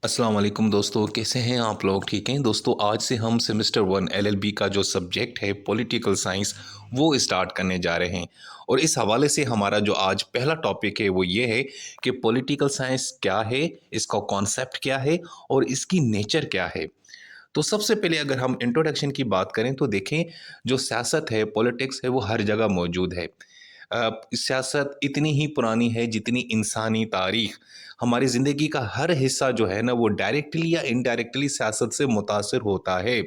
अस्सलाम वालेकुम दोस्तों, कैसे हैं आप लोग? ठीक हैं दोस्तों। आज से हम सेमेस्टर 1 एलएलबी का जो सब्जेक्ट है पॉलिटिकल साइंस वो स्टार्ट करने जा रहे हैं। और इस हवाले से हमारा जो आज पहला टॉपिक है वो ये है कि पॉलिटिकल साइंस क्या है, इसका कॉन्सेप्ट क्या है और इसकी नेचर क्या है। तो सबसे पहले अगर हम इंट्रोडक्शन की बात करें तो देखें, जो सियासत है, पॉलिटिक्स है, वो हर जगह मौजूद है। सियासत इतनी ही पुरानी है जितनी इंसानी तारीख। हमारी ज़िंदगी का हर हिस्सा जो है ना वो डायरेक्टली या इनडायरेक्टली सियासत से मुतासिर होता है।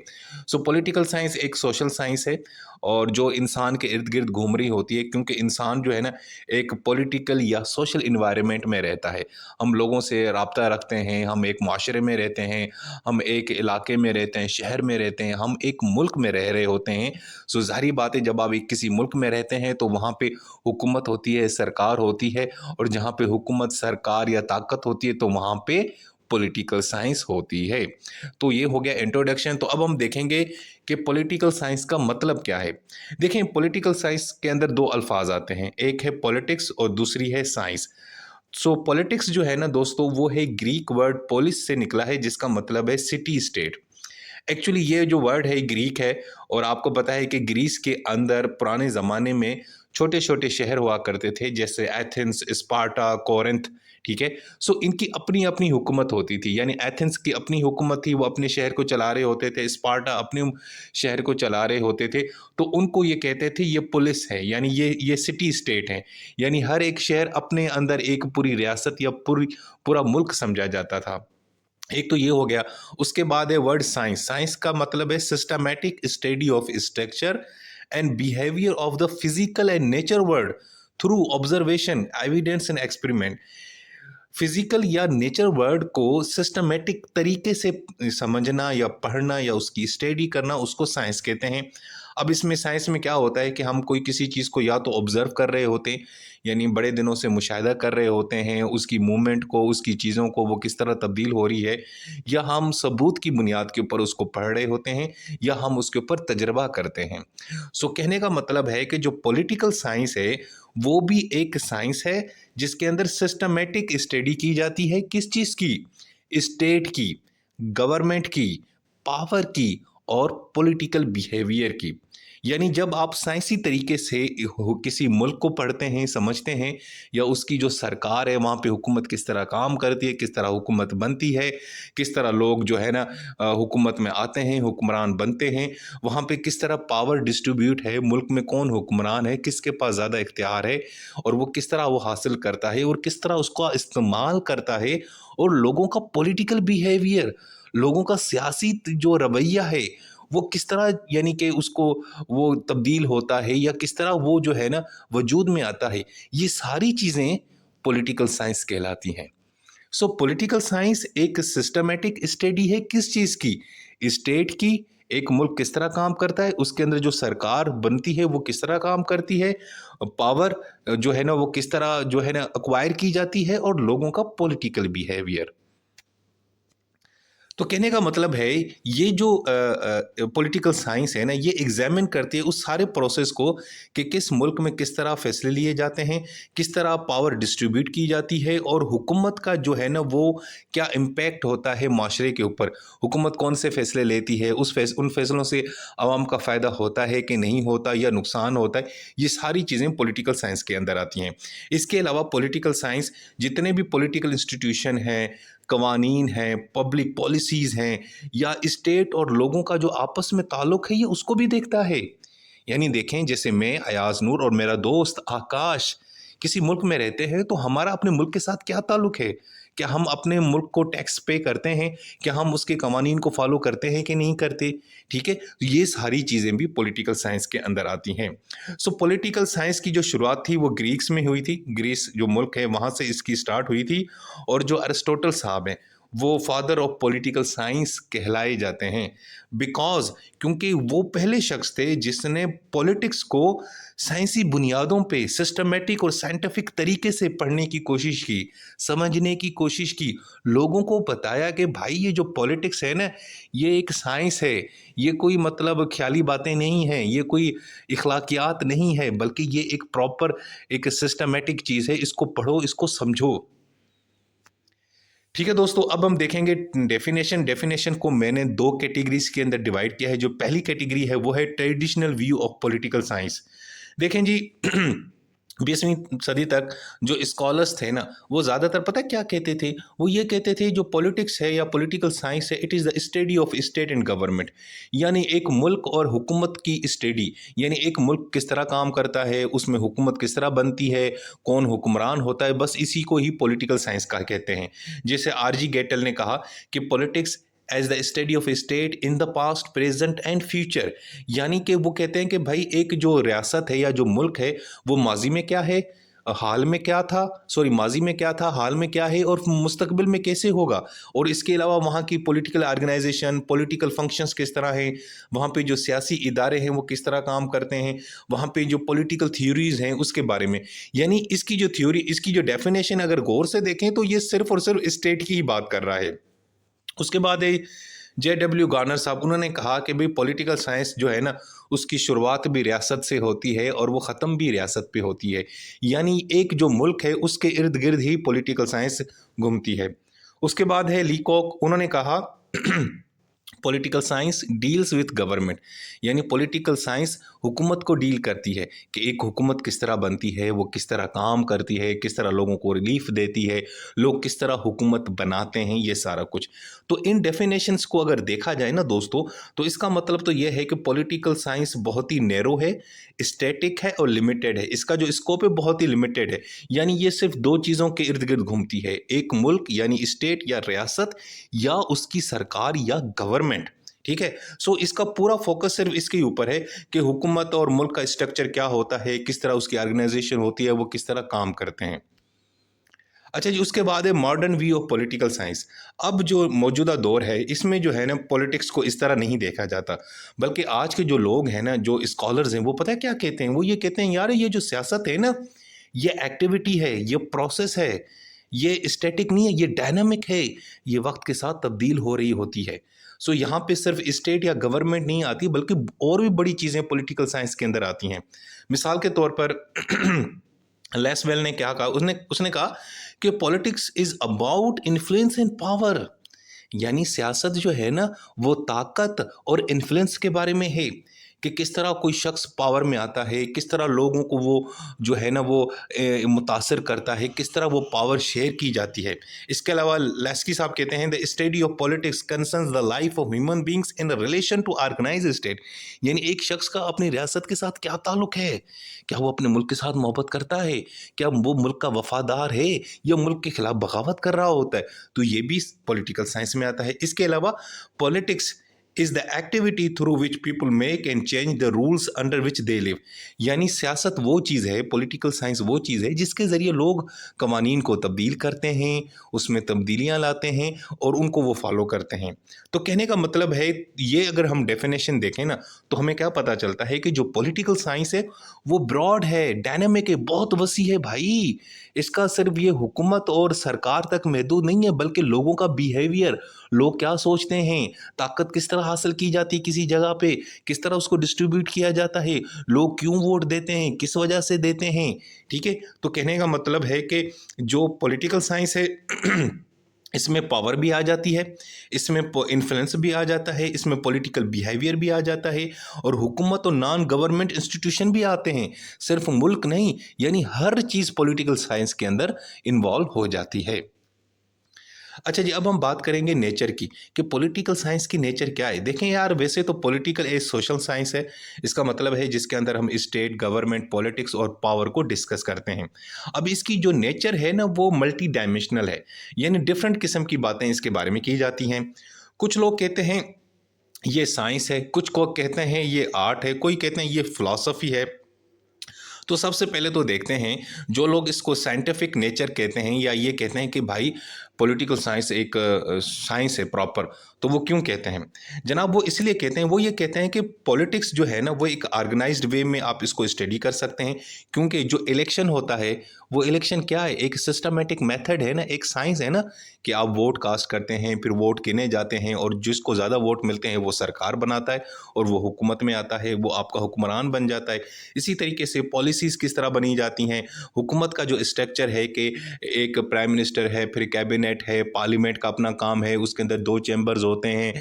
सो पॉलिटिकल साइंस एक सोशल साइंस है और जो इंसान के इर्द गिर्द घूम रही होती है, क्योंकि इंसान जो है ना एक पॉलिटिकल या सोशल इन्वायरमेंट में रहता है। हम लोगों से रब्ता रखते हैं, हम एक माशरे में रहते हैं, हम एक इलाके में रहते हैं, शहर में रहते हैं, हम एक मुल्क में रह रहे होते हैं। सो ज़ाहिर बात है, जब आप एक किसी मुल्क में रहते हैं तो वहाँ पे हुकूमत होती है, सरकार होती है। और जहाँ पे हुकूमत, सरकार या ताकत होती है तो वहाँ पे पॉलिटिकल साइंस होती है। तो ये हो गया इंट्रोडक्शन। तो अब हम देखेंगे कि पॉलिटिकल साइंस का मतलब क्या है। देखें, पॉलिटिकल साइंस के अंदर दो अल्फाज आते हैं, एक है पॉलिटिक्स और दूसरी है साइंस। सो पॉलिटिक्स जो है ना दोस्तों, वो है ग्रीक वर्ड पोलिस से निकला है, जिसका मतलब है सिटी स्टेट। एक्चुअली ये जो वर्ड है ग्रीक है। और आपको पता है कि ग्रीस के अंदर पुराने ज़माने में छोटे छोटे शहर हुआ करते थे, जैसे एथेंस, स्पार्टा, कोरिंथ। ठीक है। सो इनकी अपनी अपनी हुकूमत होती थी, यानी एथेंस की अपनी हुकूमत थी, वो अपने शहर को चला रहे होते थे, स्पार्टा अपने शहर को चला रहे होते थे। तो उनको ये कहते थे ये पुलिस है, यानी ये सिटी स्टेट है। यानी हर एक शहर अपने अंदर एक पूरी रियासत या पूरा मुल्क समझा जाता था। एक तो ये हो गया। उसके बाद है वर्ड साइंस। साइंस का मतलब है systematic study of structure and behaviour of the physical and nature world through observation, evidence and experiment. Physical या नेचर वर्ड को सिस्टमेटिक तरीके से समझना या पढ़ना या उसकी स्टडी करना, उसको साइंस कहते हैं। अब इसमें साइंस में क्या होता है कि हम कोई किसी चीज़ को या तो ऑब्जर्व कर रहे होते हैं, यानी बड़े दिनों से मुशाहिदा कर रहे होते हैं उसकी मूवमेंट को, उसकी चीज़ों को, वो किस तरह तब्दील हो रही है, या हम सबूत की बुनियाद के ऊपर उसको पढ़ रहे होते हैं, या हम उसके ऊपर तजर्बा करते हैं। सो कहने का मतलब है कि जो पॉलिटिकल साइंस है वो भी एक साइंस है, जिसके अंदर सिस्टमेटिक स्टडी की जाती है। किस चीज़ की? स्टेट की, गवर्नमेंट की, पावर की और पॉलिटिकल बिहेवियर की। यानी जब आप साइंसी तरीके से किसी मुल्क को पढ़ते हैं, समझते हैं, या उसकी जो सरकार है वहाँ पे हुकूमत किस तरह काम करती है, किस तरह हुकूमत बनती है, किस तरह लोग जो है ना हुकूमत में आते हैं, हुक्मरान बनते हैं, वहाँ पे किस तरह पावर डिस्ट्रीब्यूट है, मुल्क में कौन हुक्मरान है, किसके पास ज़्यादा इख्तियार है, और वो किस तरह वो हासिल करता है और किस तरह उसका इस्तेमाल करता है। और लोगों का पॉलिटिकल बिहेवियर, लोगों का सियासी जो रवैया है वो किस तरह, यानी कि उसको वो तब्दील होता है, या किस तरह वो जो है ना वजूद में आता है, ये सारी चीज़ें पॉलिटिकल साइंस कहलाती हैं। सो पॉलिटिकल साइंस एक सिस्टमेटिक स्टडी है, किस चीज़ की? स्टेट की। एक मुल्क किस तरह काम करता है, उसके अंदर जो सरकार बनती है वो किस तरह काम करती है, पावर जो है ना वो किस तरह जो है ना अक्वायर की जाती है, और लोगों का पॉलिटिकल बिहेवियर। तो कहने का मतलब है, ये जो पॉलिटिकल साइंस है ना, ये एग्जामिन करती है उस सारे प्रोसेस को कि किस मुल्क में किस तरह फैसले लिए जाते हैं, किस तरह पावर डिस्ट्रीब्यूट की जाती है, और हुकूमत का जो है ना वो क्या इम्पैक्ट होता है माशरे के ऊपर। हुकूमत कौन से फैसले लेती है, उन फैसलों से आवाम का फ़ायदा होता है कि नहीं होता, या नुकसान होता है। ये सारी चीज़ें पॉलिटिकल साइंस के अंदर आती हैं। इसके अलावा पॉलिटिकल साइंस जितने भी पॉलिटिकल इंस्टीट्यूशन हैं, कवानीन हैं, पब्लिक पॉलिसीज़ हैं, या स्टेट और लोगों का जो आपस में ताल्लुक़ है, ये उसको भी देखता है। यानी देखें, जैसे मैं अयाज़ नूर और मेरा दोस्त आकाश किसी मुल्क में रहते हैं, तो हमारा अपने मुल्क के साथ क्या ताल्लुक़ है? क्या हम अपने मुल्क को टैक्स पे करते हैं? क्या हम उसके कवानीन को फ़ॉलो करते हैं कि नहीं करते? ठीक है? तो ये सारी चीज़ें भी पॉलिटिकल साइंस के अंदर आती हैं। सो पॉलिटिकल साइंस की जो शुरुआत थी वो ग्रीक्स में हुई थी। ग्रीस जो मुल्क है वहाँ से इसकी स्टार्ट हुई थी। और जो अरिस्टोटल साहब हैं, वो फादर ऑफ पॉलिटिकल साइंस कहलाए जाते हैं, बिकॉज़ क्योंकि वो पहले शख्स थे जिसने पॉलिटिक्स को साइंसी बुनियादों पे सिस्टमैटिक और साइंटिफिक तरीके से पढ़ने की कोशिश की, समझने की कोशिश की। लोगों को बताया कि भाई ये जो पॉलिटिक्स है ना, ये एक साइंस है, ये कोई मतलब ख्याली बातें नहीं हैं, ये कोई इखलाकियात नहीं है, बल्कि ये एक प्रॉपर एक सिस्टमैटिक चीज़ है, इसको पढ़ो, इसको समझो। ठीक है दोस्तों, अब हम देखेंगे डेफिनेशन को मैंने दो कैटेगरीज के अंदर डिवाइड किया है। जो पहली कैटेगरी है वो है traditional view of political science. देखें जी, 20वीं सदी तक जो स्कॉलर्स थे ना, वो ज़्यादातर पता है क्या कहते थे? वो ये कहते थे जो पॉलिटिक्स है या पॉलिटिकल साइंस है, it is the study of state and government. यानी एक मुल्क और हुकूमत की स्टडी, यानी एक मुल्क किस तरह काम करता है, उसमें हुकूमत किस तरह बनती है, कौन हुक्मरान होता है, बस इसी को ही पॉलिटिकल साइंस का कहते हैं। जैसे आरजी गेटल ने कहा कि politics as the study of state in the past present and future. यानी कि वो कहते हैं कि भाई एक जो रियासत है या जो मुल्क है, वो माजी में क्या है, हाल में क्या था, सॉरी माजी में क्या था, हाल में क्या है, और मुस्तकबिल में कैसे होगा। और इसके अलावा वहाँ की पॉलिटिकल ऑर्गेनाइजेशन, पॉलिटिकल फंक्शंस किस तरह हैं, वहाँ पे जो सियासी इदारे हैं वो किस तरह काम करते हैं, वहाँ पे जो पॉलिटिकल थ्योरीज हैं उसके बारे में। यानी इसकी जो थ्योरी, इसकी जो डेफिनेशन अगर गौर से देखें तो ये सिर्फ और सिर्फ स्टेट की ही बात कर रहा है। उसके बाद है JW गार्नर साहब, उन्होंने कहा कि भाई पॉलिटिकल साइंस जो है ना, उसकी शुरुआत भी रियासत से होती है और वो ख़त्म भी रियासत पे होती है। यानी एक जो मुल्क है उसके इर्द गिर्द ही पॉलिटिकल साइंस घूमती है। उसके बाद है लीकॉक, उन्होंने कहा political science deals with government. यानी पॉलिटिकल साइंस हुकूमत को डील करती है कि एक हुकूमत किस तरह बनती है, वो किस तरह काम करती है, किस तरह लोगों को रिलीफ देती है, लोग किस तरह हुकूमत बनाते हैं, ये सारा कुछ। तो इन डेफिनेशंस को अगर देखा जाए ना दोस्तों, तो इसका मतलब तो ये है कि पॉलिटिकल साइंस बहुत ही नैरो है, स्टैटिक है और लिमिटेड है। इसका जो स्कोप है बहुत ही लिमिटेड है। यानी ये सिर्फ दो चीज़ों के इर्द गिर्द घूमती है, एक मुल्क यानी स्टेट या रियासत, या उसकी सरकार या गवर्नमेंट। ठीक है, सो इसका पूरा फोकस सिर्फ इसके ऊपर है कि हुकूमत और मुल्क का स्ट्रक्चर क्या होता है, किस तरह उसकी ऑर्गेनाइजेशन होती है, वो किस तरह काम करते हैं। अच्छा जी, उसके बाद है modern view of political science. अब जो मौजूदा दौर है इसमें जो है ना, पॉलिटिक्स को इस तरह नहीं देखा जाता, बल्कि आज के जो लोग हैं ना, जो स्कॉलर्स हैं, वो पता है क्या कहते हैं? वो ये कहते हैं यार ये जो सियासत है ना, ये एक्टिविटी है, ये प्रोसेस है, ये स्टैटिक नहीं है, ये डायनामिक है, ये वक्त के साथ तब्दील हो रही होती है। सो यहाँ पे सिर्फ स्टेट या गवर्नमेंट नहीं आती, बल्कि और भी बड़ी चीज़ें पॉलिटिकल साइंस के अंदर आती हैं। मिसाल के तौर पर लेसवेल ने क्या कहा, उसने उसने कहा कि politics is about influence and power. यानी सियासत जो है ना, वो ताकत और इन्फ्लुएंस के बारे में है कि किस तरह कोई शख्स पावर में आता है, किस तरह लोगों को वो जो है ना वो मुतासर करता है, किस तरह वो पावर शेयर की जाती है। इसके अलावा लेस्की साहब कहते हैं the study of politics concerns the life of human beings in relation to organize state. यानी एक शख्स का अपनी रियासत के साथ क्या ताल्लुक है, क्या वो अपने मुल्क के साथ मोहब्बत करता है, क्या वो मुल्क का वफादार है, या मुल्क के खिलाफ बगावत कर रहा होता है, तो ये भी पॉलिटिकल साइंस में आता है। इसके अलावा politics is the activity through which people make and change the rules under which they live। यानी सियासत वो चीज़ है, पॉलिटिकल साइंस वो चीज़ है जिसके ज़रिए लोग कवानीन को तब्दील करते हैं, उसमें तब्दीलियाँ लाते हैं और उनको वो फॉलो करते हैं। तो कहने का मतलब है, ये अगर हम डेफिनेशन देखें ना, तो हमें क्या पता चलता है कि जो पॉलिटिकल साइंस है वो ब्रॉड है, डायनामिक है, बहुत वसी है भाई। इसका सिर्फ ये हुकूमत और सरकार तक महदूद नहीं है, बल्कि लोगों का बिहेवियर, लोग क्या सोचते हैं, ताकत किस तरह हासिल की जाती है किसी जगह पे, किस तरह उसको डिस्ट्रीब्यूट किया जाता है, लोग क्यों वोट देते हैं, किस वजह से देते हैं। ठीक है, तो कहने का मतलब है कि जो पॉलिटिकल साइंस है इसमें पावर भी आ जाती है, इसमें इन्फ्लुएंस भी आ जाता है, इसमें पॉलिटिकल बिहेवियर भी आ जाता है, और हुकूमत और नॉन गवर्नमेंट इंस्टीट्यूशन भी आते हैं, सिर्फ मुल्क नहीं। यानी हर चीज़ पॉलिटिकल साइंस के अंदर इन्वॉल्व हो जाती है। अच्छा जी, अब हम बात करेंगे नेचर की, कि पॉलिटिकल साइंस की नेचर क्या है। देखें यार, वैसे तो पॉलिटिकल एक सोशल साइंस है, इसका मतलब है जिसके अंदर हम स्टेट, गवर्नमेंट, पॉलिटिक्स और पावर को डिस्कस करते हैं। अब इसकी जो नेचर है ना, वो मल्टी डायमेंशनल है, यानी डिफरेंट किस्म की बातें इसके बारे में की जाती हैं। कुछ लोग कहते हैं ये साइंस है, कुछ को कहते हैं ये आर्ट है, कोई कहते हैं ये फिलॉसफी है। तो सबसे पहले तो देखते हैं, जो लोग इसको साइंटिफिक नेचर कहते हैं या ये कहते हैं कि भाई पॉलिटिकल साइंस एक साइंस है प्रॉपर, तो वो क्यों कहते हैं जनाब? वो इसलिए कहते हैं, वो ये कहते हैं कि पॉलिटिक्स जो है ना, वो एक ऑर्गेनाइज्ड वे में आप इसको स्टडी कर सकते हैं, क्योंकि जो इलेक्शन होता है, वो इलेक्शन क्या है, एक सिस्टमेटिक मेथड है ना, एक साइंस है ना, कि आप वोट कास्ट करते हैं, फिर वोट गिने जाते हैं, और जिसको ज़्यादा वोट मिलते हैं वो सरकार बनाता है और वो हुकूमत में आता है, वो आपका हुक्मरान बन जाता है। इसी तरीके से पॉलिसीज़ किस तरह बनी जाती हैं, हुकूमत का जो स्ट्रक्चर है कि एक प्राइम मिनिस्टर है, फिर कैबिनेट कैबिनेट है, पार्लियामेंट का अपना काम है, उसके अंदर 2 चैम्बर्स होते हैं,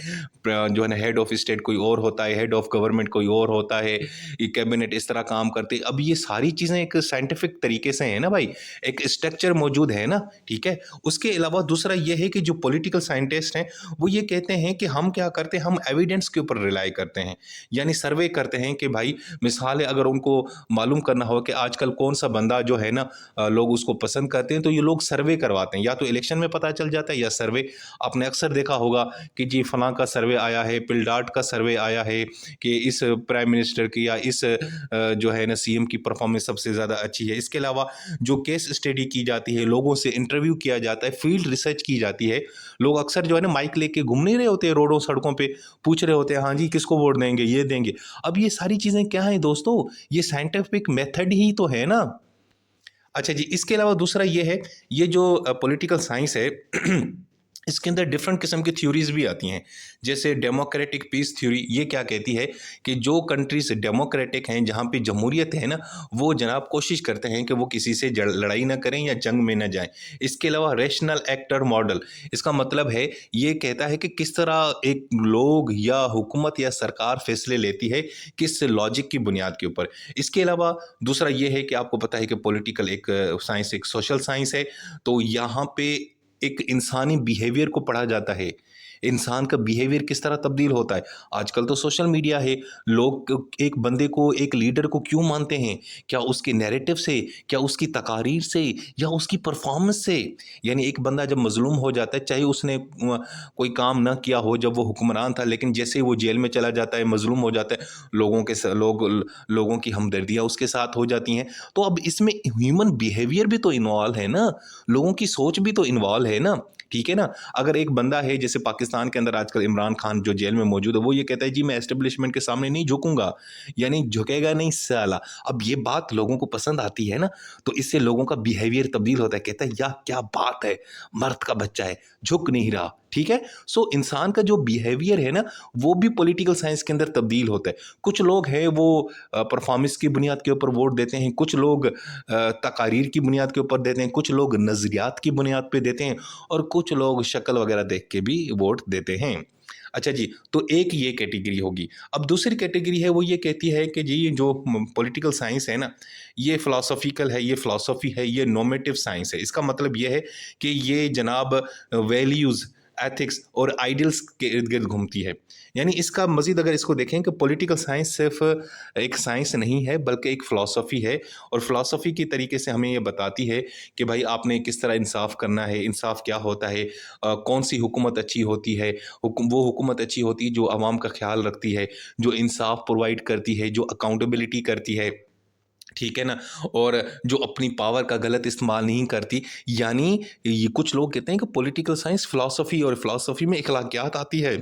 जो है ना हेड ऑफ स्टेट कोई और होता है, हेड ऑफ गवर्नमेंट कोई और होता है, ये कैबिनेट इस तरह काम करती है। अब ये सारी चीज़ें एक साइंटिफिक तरीके से है ना भाई, एक स्ट्रक्चर मौजूद है ना, ठीक है। उसके अलावा दूसरा ये है कि जो पॉलिटिकल साइंटिस्ट हैं वो ये कहते हैं कि हम क्या करते हैं, हम एविडेंस के ऊपर रिलाई करते हैं, यानी सर्वे करते हैं कि भाई मिसाल है, अगर उनको मालूम करना हो कि आजकल कौन सा बंदा जो है ना लोग उसको पसंद करते हैं, तो ये लोग सर्वे करवाते हैं, या तो इलेक्शन में पता चल जाता है या सर्वे। आपने अक्सर देखा होगा कि जी फलां का सर्वे आया है, पिलडाट का सर्वे आया है कि इस प्राइम मिनिस्टर की या इस जो है ना सीएम की परफॉर्मेंस सबसे ज़्यादा अच्छी है। इसके अलावा जो केस स्टडी की जाती है, लोगों से इंटरव्यू किया जाता है, फील्ड रिसर्च की जाती है, लोग अक्सर जो है ना माइक लेके घूम नहीं रहे होते हैं रोडों सड़कों पे, पूछ रहे होते हैं हाँ जी किसको वोट देंगे, ये देंगे। अब ये सारी चीज़ें क्या हैं दोस्तों, ये साइंटिफिक मेथड ही तो है ना। अच्छा जी, इसके अलावा दूसरा ये है, ये जो पॉलिटिकल साइंस है इसके अंदर डिफरेंट किस्म की थ्योरीज भी आती हैं, जैसे डेमोक्रेटिक पीस थ्योरी। ये क्या कहती है कि जो कंट्रीज डेमोक्रेटिक हैं, जहाँ पे जमहूरियत है ना, वो जनाब कोशिश करते हैं कि वो किसी से लड़ाई ना करें या जंग में ना जाएं। इसके अलावा रैशनल एक्टर मॉडल, इसका मतलब है ये कहता है कि किस तरह एक लोग या हुकूमत या सरकार फैसले लेती है, किस लॉजिक की बुनियाद के ऊपर। इसके अलावा दूसरा ये है कि आपको पता है कि पॉलिटिकल एक साइंस एक सोशल साइंस है, तो यहाँ पे एक इंसानी बिहेवियर को पढ़ा जाता है, इंसान का बिहेवियर किस तरह तब्दील होता है। आजकल तो सोशल मीडिया है, लोग एक बंदे को, एक लीडर को क्यों मानते हैं, क्या उसके नैरेटिव से, क्या उसकी तकारीर से, या उसकी परफॉर्मेंस से। यानी एक बंदा जब मजलूम हो जाता है, चाहे उसने कोई काम ना किया हो जब वो हुक्मरान था, लेकिन जैसे वो जेल में चला जाता है, मजलूम हो जाता है, लोगों की हमदर्दियाँ उसके साथ हो जाती हैं। तो अब इसमें ह्यूमन बिहेवियर भी तो इन्वॉल्व है ना, लोगों की सोच भी तो इन्वॉल्व है ना, ठीक है ना। अगर एक बंदा है, जैसे पाकिस्तान के अंदर आजकल इमरान खान जो जेल में मौजूद है, वो ये कहता है जी मैं एस्टेब्लिशमेंट के सामने नहीं झुकूंगा, यानी झुकेगा नहीं साला। अब ये बात लोगों को पसंद आती है ना, तो इससे लोगों का बिहेवियर तब्दील होता है, कहता है यार क्या बात है, मर्द का बच्चा है, झुक नहीं रहा, ठीक है। सो इंसान का जो बिहेवियर है ना, वो भी पॉलिटिकल साइंस के अंदर तब्दील होता है। कुछ लोग हैं वो परफॉर्मेंस की बुनियाद के ऊपर वोट देते हैं, कुछ लोग तकारीर की बुनियाद के ऊपर देते हैं, कुछ लोग नज़रियात की बुनियाद पे देते हैं, और कुछ लोग शक्ल वगैरह देख के भी वोट देते हैं। अच्छा जी, तो एक ये कैटेगरी होगी। अब दूसरी कैटेगरी है, वो ये कहती है कि जी जो पॉलिटिकल साइंस है ना, ये फिलॉसफिकल है, ये फिलॉसफी है, ये नॉर्मेटिव साइंस है। इसका मतलब ये है कि ये जनाब वैल्यूज़, एथिक्स और आइडियल्स के इर्द गिर्द घूमती है। यानी इसका मज़ीद अगर इसको देखें कि पॉलिटिकल साइंस सिर्फ एक साइंस नहीं है, बल्कि एक फ़िलासफ़ी है, और फ़िलासफ़ी की तरीके से हमें ये बताती है कि भाई आपने किस तरह इंसाफ़ करना है, इंसाफ़ क्या होता है, कौन सी हुकूमत अच्छी होती है। वो हुकूमत अच्छी होती है जो आवाम का ख्याल रखती है, जो इंसाफ़ प्रोवाइड करती है, जो अकाउंटेबिलिटी करती है, ठीक है ना, और जो अपनी पावर का गलत इस्तेमाल नहीं करती। यानी ये कुछ लोग कहते हैं कि पॉलिटिकल साइंस फ़िलासफ़ी, और फ़िलासफ़ी में अखलाकियात आती है,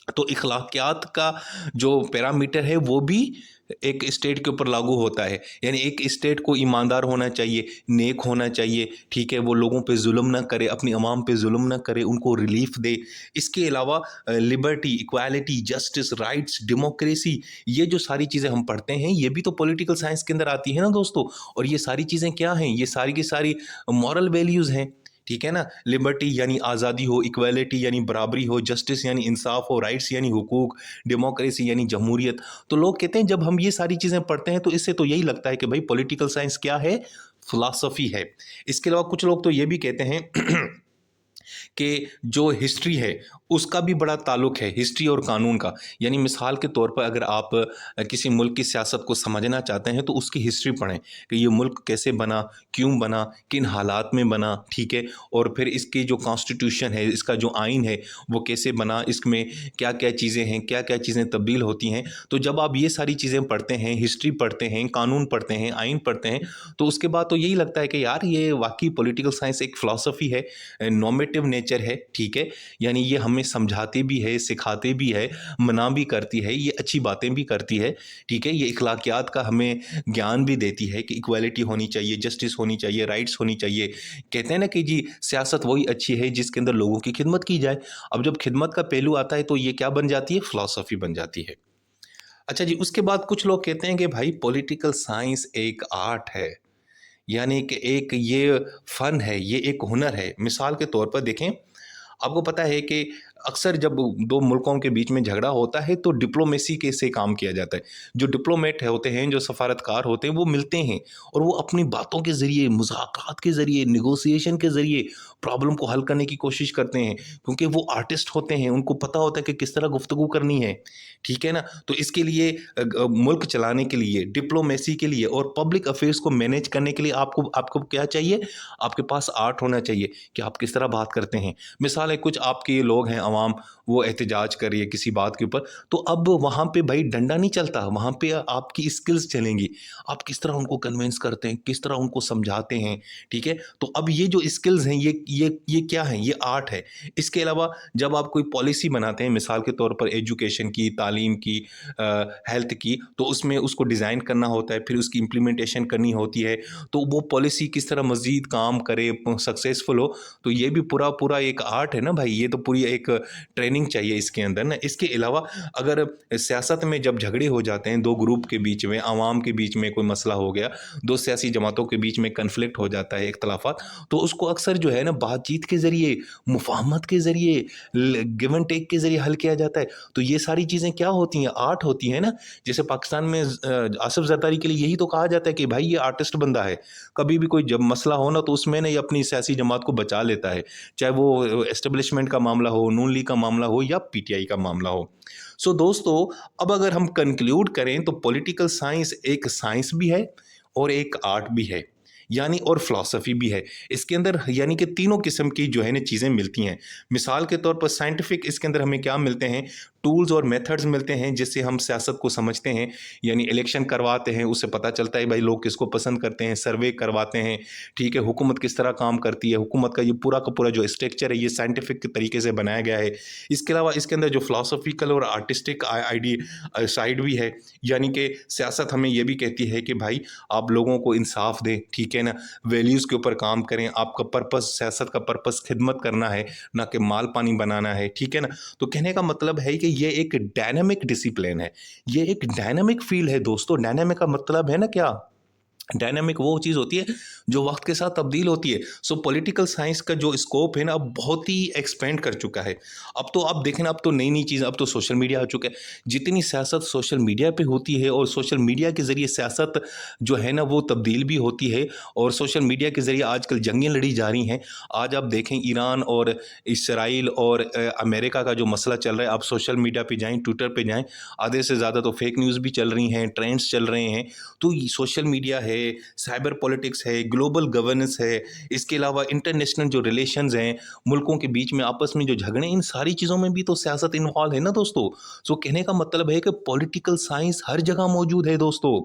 तो अखलाकियात का जो पैरामीटर है वो भी एक स्टेट के ऊपर लागू होता है। यानी एक स्टेट को ईमानदार होना चाहिए, नेक होना चाहिए, ठीक है, वो लोगों पे जुल्म ना करे, अपनी आवाम पे जुल्म ना करे, उनको रिलीफ दे। इसके अलावा liberty, equality, justice, rights, democracy, ये जो सारी चीज़ें हम पढ़ते हैं, ये भी तो पॉलिटिकल साइंस के अंदर आती है ना दोस्तों। और ये सारी चीज़ें क्या हैं, ये सारी की सारी मॉरल वैल्यूज़ हैं, ठीक है ना। लिबर्टी यानी आज़ादी हो, इक्वालिटी यानी बराबरी हो, जस्टिस यानी इंसाफ हो, राइट्स यानी हुकूक, डेमोक्रेसी यानी जमहूरियत। तो लोग कहते हैं जब हम ये सारी चीज़ें पढ़ते हैं तो इससे तो यही लगता है कि भाई पॉलिटिकल साइंस क्या है, फिलॉसफी है। इसके अलावा कुछ लोग तो ये भी कहते हैं कि जो हिस्ट्री है उसका भी बड़ा ताल्लुक है, हिस्ट्री और कानून का। यानी मिसाल के तौर पर अगर आप किसी मुल्क की सियासत को समझना चाहते हैं तो उसकी हिस्ट्री पढ़ें कि ये मुल्क कैसे बना, क्यों बना, किन हालात में बना, ठीक है, और फिर इसकी जो कॉन्स्टिट्यूशन है, इसका जो आइन है वो कैसे बना, इसमें क्या क्या चीज़ें हैं, क्या क्या चीज़ें तब्दील होती हैं। तो जब आप ये सारी चीज़ें पढ़ते हैं, हिस्ट्री पढ़ते हैं, कानून पढ़ते हैं, आइन पढ़ते हैं, तो उसके बाद तो यही लगता है कि यार ये वाकई पॉलिटिकल साइंस एक फ़िलासफ़ी है, नॉर्मेटिव नेचर है, ठीक है। यानी ये हमें समझाते भी है, सिखाते भी है, मना भी करती है, ये अच्छी बातें भी करती है, ठीक है। ये अखलाकियात का हमें ज्ञान भी देती है कि इक्वालिटी होनी चाहिए, जस्टिस होनी चाहिए, राइट्स होनी चाहिए। कहते हैं ना कि जी सियासत वही अच्छी है जिसके अंदर लोगों की खिदमत की जाए। अब जब खिदमत का पहलू आता है तो ये क्या बन जाती है, फ़िलासफ़ी बन जाती है। अच्छा जी, उसके बाद कुछ लोग कहते हैं कि भाई पॉलिटिकल साइंस एक आर्ट है। यानी कि एक ये फ़न है, ये एक हुनर है। मिसाल के तौर पर देखें, आपको पता है कि अक्सर जब दो मुल्कों के बीच में झगड़ा होता है तो डिप्लोमेसी के से काम किया जाता है। जो डिप्लोमेट होते हैं, जो सफारतकार होते हैं, वो मिलते हैं और वो अपनी बातों के ज़रिए, मुज़ाकरात के ज़रिए, नेगोशिएशन के ज़रिए प्रॉब्लम को हल करने की कोशिश करते हैं, क्योंकि वो आर्टिस्ट होते हैं, उनको पता होता है कि किस तरह गुफ्तगू करनी है, ठीक है ना? तो इसके लिए मुल्क चलाने के लिए, डिप्लोमेसी के लिए और पब्लिक अफेयर्स को मैनेज करने के लिए आपको आपको क्या चाहिए? आपके पास आर्ट होना चाहिए कि आप किस तरह बात करते हैं। मिसाल है, कुछ आपके लोग हैं अवाम, वो एहतजाज कर रही है किसी बात के ऊपर, तो अब वहाँ पे भाई डंडा नहीं चलता, वहाँ पे आपकी स्किल्स चलेंगी। आप किस तरह उनको कन्विंस करते हैं, किस तरह उनको समझाते हैं, ठीक है? तो अब ये जो स्किल्स हैं, ये क्या है? ये आर्ट है। इसके अलावा जब आप कोई पॉलिसी बनाते हैं, मिसाल के तौर पर एजुकेशन की, तालीम की, हेल्थ की, तो उसमें उसको डिज़ाइन करना होता है, फिर उसकी इम्प्लीमेंटेशन करनी होती है, तो वो पॉलिसी किस तरह मज़ीद काम करे, सक्सेसफुल हो, तो ये भी पूरा पूरा एक आर्ट है ना भाई। ये तो पूरी एक ट्रेनिंग चाहिए इसके अंदर ना। इसके अलावा अगर सियासत में जब झगड़े हो जाते हैं, दो ग्रुप के बीच में, आवाम के बीच में कोई मसला हो गया, दो सियासी जमातों के बीच में कन्फ्लिक्ट हो जाता है, इख्तलाफात, तो उसको अक्सर जो है ना बातचीत के ज़रिए, मुफाहमत के ज़रिए, गिव एंड टेक के ज़रिए हल किया जाता है। तो ये सारी चीज़ें क्या होती हैं? आर्ट होती हैं ना। जैसे पाकिस्तान में आसिफ ज़रदारी के लिए यही तो कहा जाता है कि भाई ये आर्टिस्ट बंदा है। कभी भी कोई जब मसला हो ना, तो उसमें ना ये अपनी सियासी जमात को बचा लेता है, चाहे वो एस्टेब्लिशमेंट का मामला हो, नून लीग का मामला हो या पीटीआई का मामला हो। सो दोस्तों, अब अगर हम कंक्लूड करें तो पॉलिटिकल साइंस एक साइंस भी है और एक आर्ट भी है, यानी और फिलॉसफी भी है। इसके अंदर यानी कि तीनों किस्म की जो है ना चीज़ें मिलती हैं। मिसाल के तौर पर साइंटिफिक, इसके अंदर हमें क्या मिलते हैं? टूल्स और मेथड्स मिलते हैं जिससे हम सियासत को समझते हैं। यानी इलेक्शन करवाते हैं, उससे पता चलता है भाई लोग किसको पसंद करते हैं, सर्वे करवाते हैं, ठीक है, हुकूमत किस तरह काम करती है, हुकूमत का ये पूरा का पूरा जो स्ट्रक्चर है ये साइंटिफिक तरीके से बनाया गया है। इसके अलावा इसके अंदर जो फिलोसफिकल और आर्टिस्टिक आईडी साइड भी है, यानी कि सियासत हमें ये भी कहती है कि भाई आप लोगों को इंसाफ दें, ठीक है ना, वैल्यूज़ के ऊपर काम करें, आपका पर्पस, सियासत का पर्पस खिदमत करना है, ना कि माल पानी बनाना है, ठीक है ना। तो कहने का मतलब है कि ये एक डायनामिक डिसिप्लिन है, ये एक डायनामिक फील्ड है दोस्तों। डायनामिक का मतलब है ना क्या? डायनामिक वो चीज़ होती है जो वक्त के साथ तब्दील होती है। सो पॉलिटिकल साइंस का जो स्कोप है ना, अब बहुत ही एक्सपेंड कर चुका है। अब तो आप देखें ना, अब तो नई नई चीज़, अब तो सोशल मीडिया आ चुका है। जितनी सियासत सोशल मीडिया पे होती है और सोशल मीडिया के ज़रिए सियासत जो है ना वो तब्दील भी होती है, और सोशल मीडिया के ज़रिए आजकल जंगें लड़ी जा रही हैं। आज आप देखें ईरान और इसराइल और अमेरिका का जो मसला चल रहा है, आप सोशल मीडिया पे जाएँ, ट्विटर पे जाएँ, आधे से ज़्यादा तो फेक न्यूज़ भी चल रही हैं, ट्रेंड्स चल रहे हैं। तो ये सोशल मीडिया है, साइबर पॉलिटिक्स है, ग्लोबल गवर्नेंस है, इसके अलावा इंटरनेशनल जो रिलेशंस हैं, मुल्कों के बीच में आपस में जो झगड़े, इन सारी चीज़ों में भी तो सियासत इन्वॉल्व है ना दोस्तों। सो कहने का मतलब है कि पॉलिटिकल साइंस हर जगह मौजूद है दोस्तों।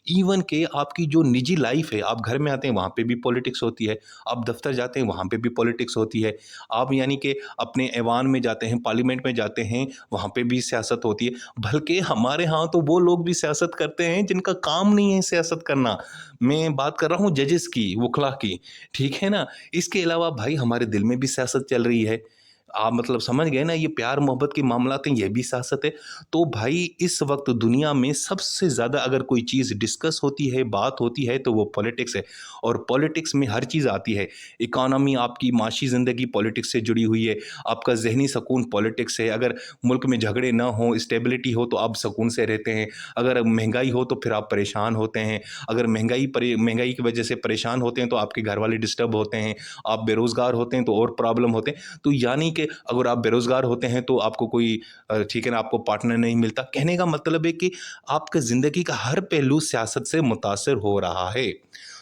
इवन के आपकी जो निजी लाइफ है, आप घर में आते हैं वहाँ पे भी पॉलिटिक्स होती है, आप दफ्तर जाते हैं वहाँ पे भी पॉलिटिक्स होती है, आप यानी कि अपने ऐवान में जाते हैं, पार्लियामेंट में जाते हैं, वहाँ पे भी सियासत होती है। बल्कि हमारे यहाँ तो वो लोग भी सियासत करते हैं जिनका काम नहीं है सियासत करना। मैं बात कर रहा हूँ जजेस की, वकला की, ठीक है ना? इसके अलावा भाई हमारे दिल में भी सियासत चल रही है। आप मतलब समझ गए ना, ये प्यार मोहब्बत के मामलात हैं, ये भी सियासत है। तो भाई इस वक्त दुनिया में सबसे ज़्यादा अगर कोई चीज़ डिस्कस होती है, बात होती है, तो वो पॉलिटिक्स है। और पॉलिटिक्स में हर चीज़ आती है। इकॉनमी, आपकी माशी ज़िंदगी पॉलिटिक्स से जुड़ी हुई है, आपका ज़हनी सुकून पॉलिटिक्स है। अगर मुल्क में झगड़े ना हों, स्टेबिलिटी हो, तो आप सुकून से रहते हैं। अगर महंगाई हो तो फिर आप परेशान होते हैं। अगर महंगाई की वजह से परेशान होते हैं तो आपके घर वाले डिस्टर्ब होते हैं। आप बेरोज़गार होते हैं तो और प्रॉब्लम होते हैं। तो यानी कि अगर आप बेरोज़गार होते हैं तो आपको कोई ठीक है ना, आपको पार्टनर नहीं मिलता। कहने का मतलब है कि आपके ज़िंदगी का हर पहलू सियासत से मुतासिर हो रहा है।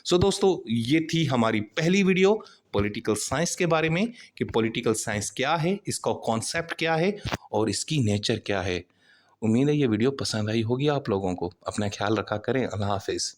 सो दोस्तों, ये थी हमारी पहली वीडियो पॉलिटिकल साइंस के बारे में, कि पॉलिटिकल साइंस क्या है, इसका कॉन्सेप्ट क्या है और इसकी नेचर क्या है। उम्मीद है ये वीडियो पसंद आई होगी आप लोगों को। अपना ख्याल रखा करें। अल्लाह हाफ़िज़।